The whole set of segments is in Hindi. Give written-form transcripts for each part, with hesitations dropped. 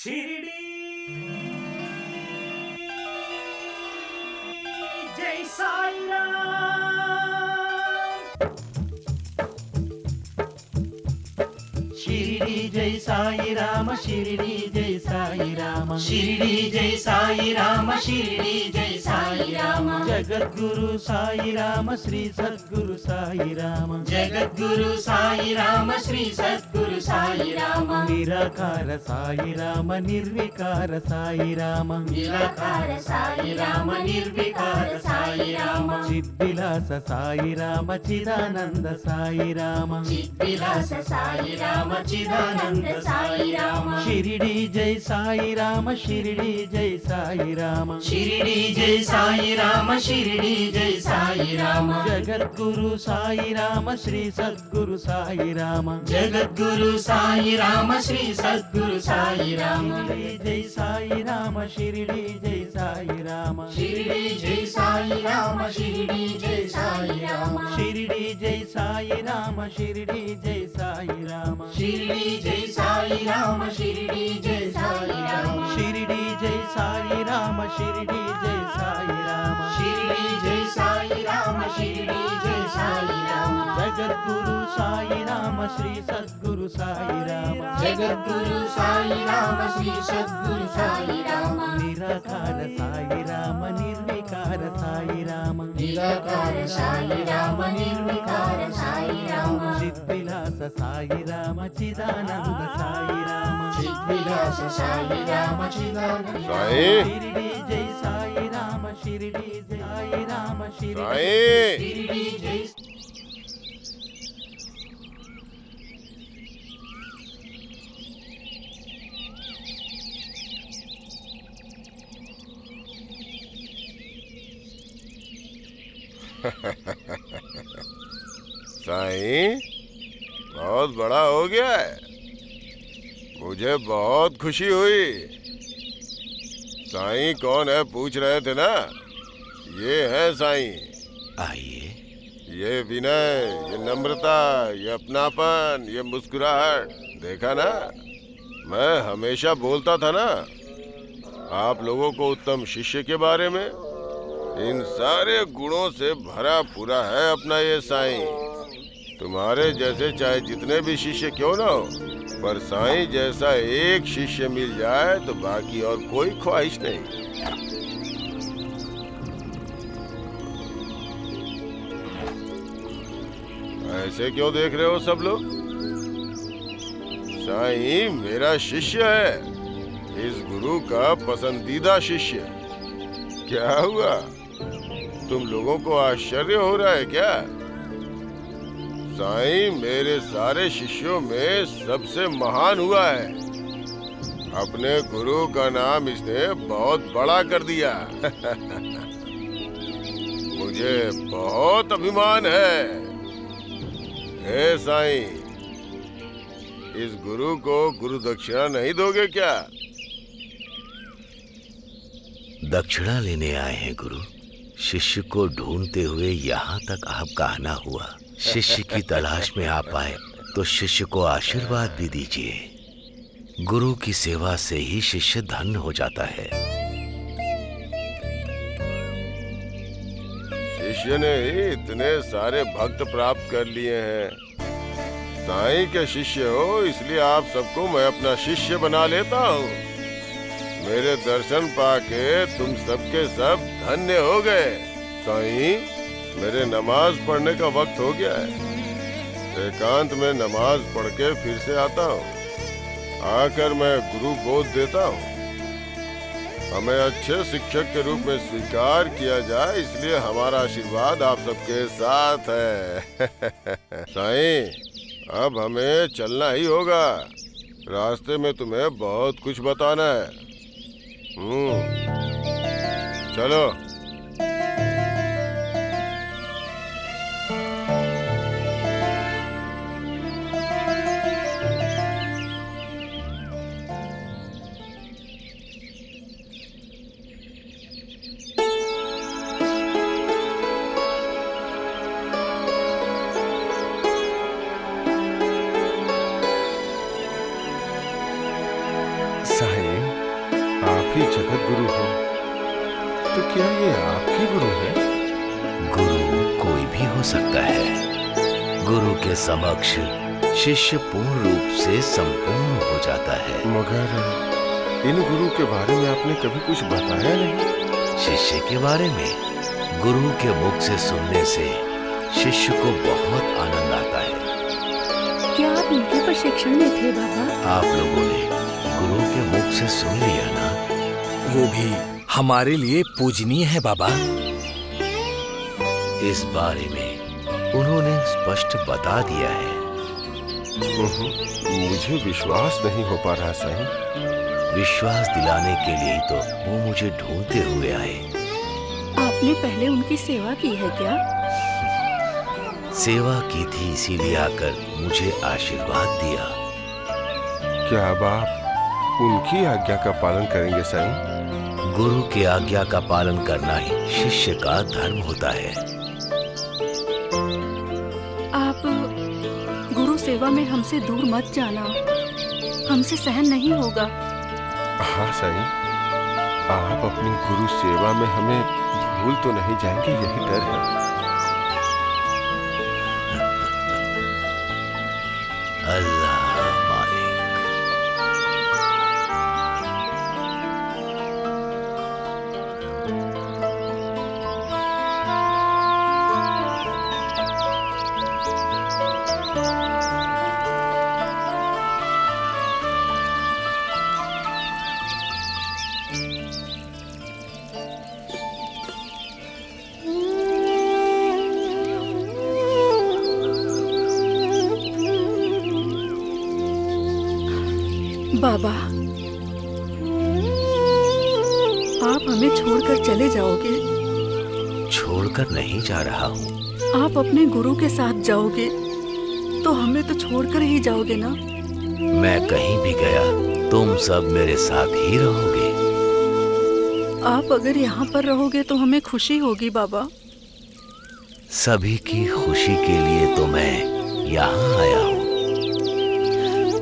शिरडी जय साई राम। शिरडी जय साई राम, शिरडी जय साई राम, शिरडी जय साई राम, शिरडी जय साई राम। जगद्गुरु साई राम, श्री सद्गुरु साई राम, जगद्गुरु साई राम, श्री सद्गुरु साई राम। निराकार साई राम, निर्विकार साई राम, निराकार साई राम, निर्विकार साई राम। चिद्विलास साई राम, चिदानंद साई राम, चिद्विलास साई राम, चिदानंद साई राम। शिरडी जय साई राम, शिरडी जय साई राम, शिरडी जय साई राम, शिरडी जय साई राम। जगद्गुरु साई राम, श्री सद्गुरु साई राम, जगद्गुरु साई राम, श्री सद्गुरु साई राम। जय साई राम, शिरडी जय साई राम, शिरडी जय साई राम, शिरडी जय साई राम, शिरडी जय साई राम, शिरडी जय साई राम, शिरडी जय साई राम, शिरडी जय साई राम, शिरडी जय साई राम, शिरडी जय साई राम, शिरडी जय साई राम, शिरडी जय साई राम। जगद्गुरु साई राम, श्री सद्गुरु साई राम, जगद्गुरु साई राम, श्री सद्गुरु साई राम। निराकार साई राम, निर्विकार साई राम, निराकार साई राम, निर्विकार साई राम। चिद्विलास साई राम, चिदानंद साई राम, चिद्विलास साई राम, चिदानंद शिरडी जय साई राम, शिरडी जय साई राम, शिरडी जय। साईं बहुत बड़ा हो गया है, मुझे बहुत खुशी हुई। साईं कौन है पूछ रहे थे ना, ये है साईं। आइए। ये विनय, ये नम्रता, ये अपनापन, ये मुस्कुराहट, देखा ना, मैं हमेशा बोलता था ना आप लोगों को उत्तम शिष्य के बारे में। इन सारे गुणों से भरा पूरा है अपना ये साईं। तुम्हारे जैसे चाहे जितने भी शिष्य क्यों ना हो, पर साईं जैसा एक शिष्य मिल जाए तो बाकी और कोई ख्वाहिश नहीं। ऐसे क्यों देख रहे हो सब लोग? साईं मेरा शिष्य है, इस गुरु का पसंदीदा शिष्य। क्या हुआ, तुम लोगों को आश्चर्य हो रहा है क्या? साईं मेरे सारे शिष्यों में सबसे महान हुआ है। अपने गुरु का नाम इसने बहुत बड़ा कर दिया। मुझे बहुत अभिमान है। हे साईं, इस गुरु को गुरु दक्षिणा नहीं दोगे क्या? दक्षिणा लेने आए हैं गुरु। शिष्य को ढूंढते हुए यहाँ तक आपका आना हुआ। शिष्य की तलाश में आप आए तो शिष्य को आशीर्वाद भी दीजिए। गुरु की सेवा से ही शिष्य धन्य हो जाता है। शिष्य ने ही इतने सारे भक्त प्राप्त कर लिए हैं। साईं के शिष्य हो इसलिए आप सबको मैं अपना शिष्य बना लेता हूँ। मेरे दर्शन पाके तुम सबके सब धन्य हो गए। साईं मेरे नमाज पढ़ने का वक्त हो गया है। एकांत में नमाज पढ़ के फिर से आता हूँ। आकर मैं गुरु बोध देता हूँ। हमें अच्छे शिक्षक के रूप में स्वीकार किया जाए, इसलिए हमारा आशीर्वाद आप सबके साथ है। साईं अब हमें चलना ही होगा। रास्ते में तुम्हें बहुत कुछ बताना है। चलो। साईं भी जगत गुरु हो, तो क्या ये आपके गुरु है? गुरु कोई भी हो सकता है। गुरु के समक्ष शिष्य पूर्ण रूप से संपूर्ण हो जाता है। मगर इन गुरु के बारे में आपने कभी कुछ बताया नहीं। शिष्य के बारे में गुरु के मुख से सुनने से शिष्य को बहुत आनंद आता है। क्या आप इनके प्रशिक्षण में थे बाबा? आप लोगों ने गुरु के मुख से सुन लिया ना? वो भी हमारे लिए पूजनीय है बाबा। इस बारे में उन्होंने स्पष्ट बता दिया है। मुझे विश्वास नहीं हो पा रहा साईं। विश्वास दिलाने के लिए ही तो वो मुझे ढूंढते हुए आए। आपने पहले उनकी सेवा की है क्या? सेवा की थी, इसीलिए आकर मुझे आशीर्वाद दिया। क्या अब आप उनकी आज्ञा का पालन करेंगे साईं? गुरु की आज्ञा का पालन करना ही शिष्य का धर्म होता है। आप गुरु सेवा में हमसे दूर मत जाना, हमसे सहन नहीं होगा। हाँ साईं, आप अपनी गुरु सेवा में हमें भूल तो नहीं जाएंगे, यही डर है। अल्लाह मालिक। बाबा, आप हमें छोड़कर चले जाओगे? छोड़कर नहीं जा रहा हूँ। आप अपने गुरु के साथ जाओगे तो हमें तो छोड़कर ही जाओगे ना? मैं कहीं भी गया तुम सब मेरे साथ ही रहोगे। आप अगर यहाँ पर रहोगे तो हमें खुशी होगी बाबा। सभी की खुशी के लिए तो मैं यहाँ आया हूँ।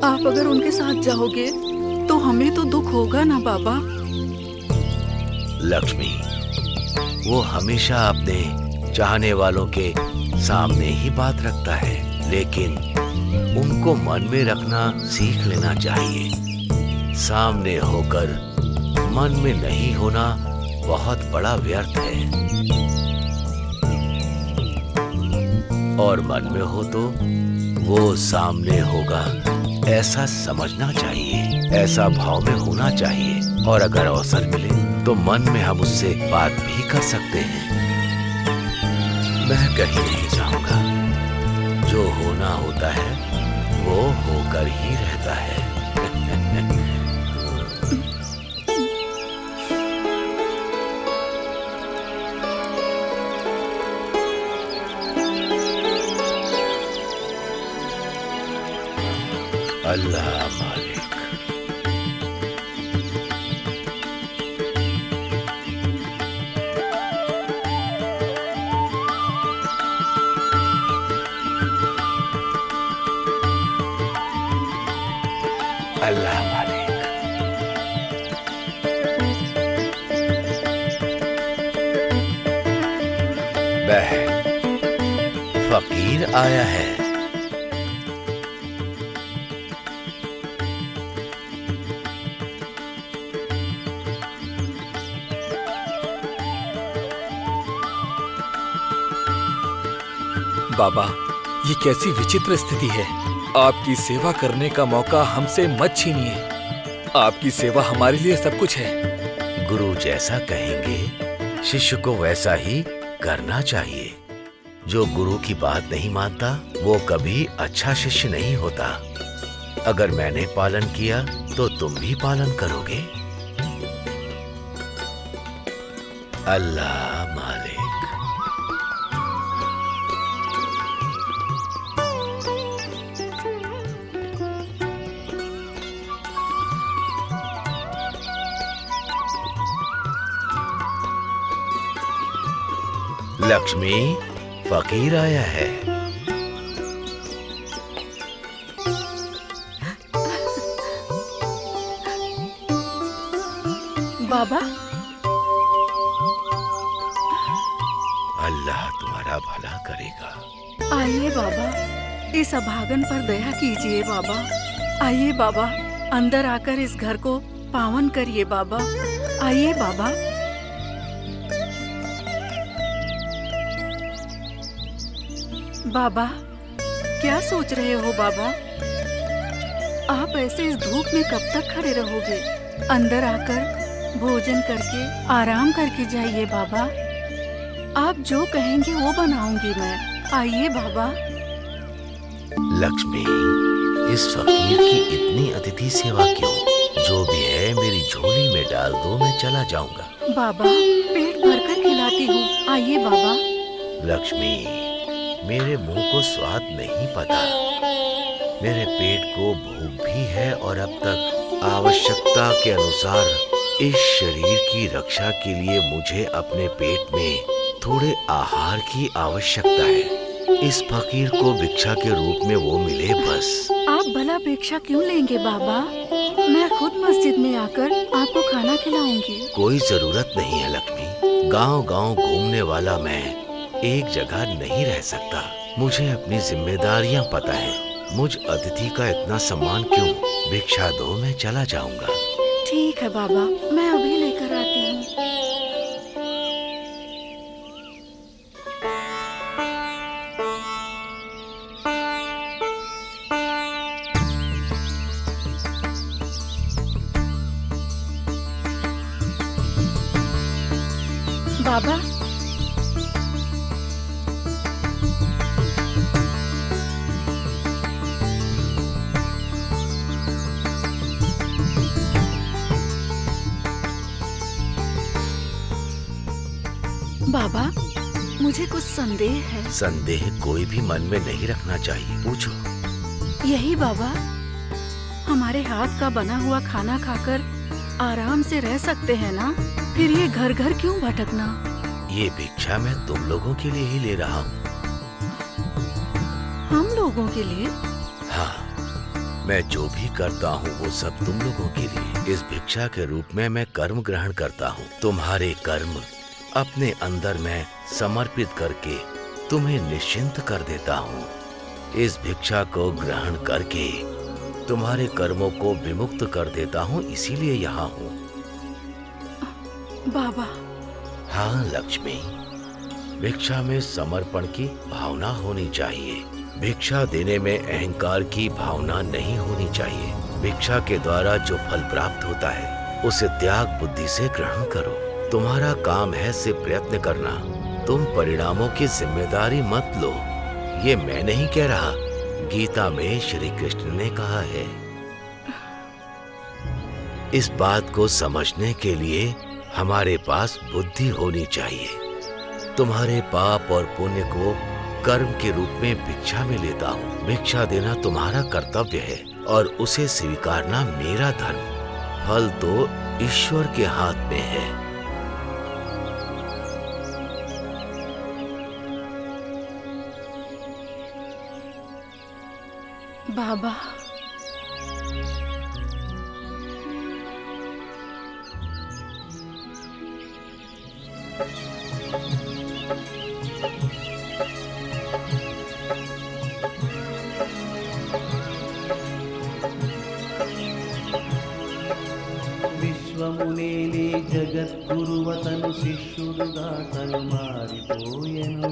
आप अगर उनके साथ जाओगे तो हमें तो दुख होगा ना बाबा। लक्ष्मी, वो हमेशा अपने चाहने वालों के सामने ही बात रखता है, लेकिन उनको मन में रखना सीख लेना चाहिए। सामने होकर मन में नहीं होना बहुत बड़ा व्यर्थ है, और मन में हो तो वो सामने होगा ऐसा समझना चाहिए, ऐसा भाव में होना चाहिए। और अगर अवसर मिले तो मन में हम उससे बात भी कर सकते हैं। मैं कहीं नहीं जाऊंगा, जो होना होता है वो होकर ही रहता है। अल्लाह मालिक। अल्लाह मालिक। बहन, फकीर आया है। बाबा, ये कैसी विचित्र स्थिति है। आपकी सेवा करने का मौका हमसे मत छीनिए। आपकी सेवा हमारे लिए सब कुछ है। गुरु जैसा कहेंगे शिष्य को वैसा ही करना चाहिए। जो गुरु की बात नहीं मानता वो कभी अच्छा शिष्य नहीं होता। अगर मैंने पालन किया तो तुम भी पालन करोगे। अल्लाह मालिक। लक्ष्मी, फकीर आया है। बाबा, अल्लाह तुम्हारा भला करेगा। आइए बाबा, इस अभागन पर दया कीजिए बाबा। आइए बाबा, अंदर आकर इस घर को पावन करिए बाबा। आइए बाबा। बाबा, क्या सोच रहे हो बाबा? आप ऐसे इस धूप में कब तक खड़े रहोगे? अंदर आकर भोजन करके आराम करके जाइए बाबा। आप जो कहेंगे वो बनाऊंगी मैं। आइए बाबा। लक्ष्मी, इस फकीर की इतनी अतिथि सेवा क्यों? जो भी है मेरी झोली में डाल दो, मैं चला जाऊंगा। बाबा, पेट भरकर खिलाती हूँ। आइए बाबा। लक्ष्मी, मेरे मुंह को स्वाद नहीं पता, मेरे पेट को भूख भी है और अब तक आवश्यकता के अनुसार इस शरीर की रक्षा के लिए मुझे अपने पेट में थोड़े आहार की आवश्यकता है। इस फकीर को भिक्षा के रूप में वो मिले बस। आप भला भिक्षा क्यों लेंगे बाबा? मैं खुद मस्जिद में आकर आपको खाना खिलाऊंगी। कोई जरूरत नहीं है लक्ष्मी। गांव-गांव घूमने वाला मैं एक जगह नहीं रह सकता। मुझे अपनी जिम्मेदारियां पता है। मुझ अतिथि का इतना सम्मान क्यों? भिक्षा दो, मैं चला जाऊंगा। ठीक है बाबा, मैं अभी लेकर आती हूँ। बाबा, बाबा, मुझे कुछ संदेह है। संदेह कोई भी मन में नहीं रखना चाहिए, पूछो। यही बाबा, हमारे हाथ का बना हुआ खाना खाकर आराम से रह सकते हैं ना? फिर ये घर घर क्यों भटकना? ये भिक्षा मैं तुम लोगों के लिए ही ले रहा हूँ। हम लोगों के लिए? हाँ, मैं जो भी करता हूँ वो सब तुम लोगों के लिए। इस भिक्षा के रूप में मैं कर्म ग्रहण करता हूँ। तुम्हारे कर्म अपने अंदर मैं समर्पित करके तुम्हें निश्चिंत कर देता हूँ। इस भिक्षा को ग्रहण करके तुम्हारे कर्मों को विमुक्त कर देता हूँ, इसीलिए यहाँ हूँ। बाबा। हाँ लक्ष्मी, भिक्षा में समर्पण की भावना होनी चाहिए। भिक्षा देने में अहंकार की भावना नहीं होनी चाहिए। भिक्षा के द्वारा जो फल प्राप्त होता है उसे त्याग बुद्धि से ग्रहण करो। तुम्हारा काम है सिर्फ प्रयत्न करना। तुम परिणामों की जिम्मेदारी मत लो। ये मैं नहीं कह रहा, गीता में श्री कृष्ण ने कहा है। इस बात को समझने के लिए हमारे पास बुद्धि होनी चाहिए। तुम्हारे पाप और पुण्य को कर्म के रूप में भिक्षा में लेता हूँ। भिक्षा देना तुम्हारा कर्तव्य है और उसे स्वीकारना मेरा धर्म। फल तो ईश्वर के हाथ में है। बाबा, విశ్వమునేలే జగద్గురువతను శిష్యుడుగా తను మారిపోయెను.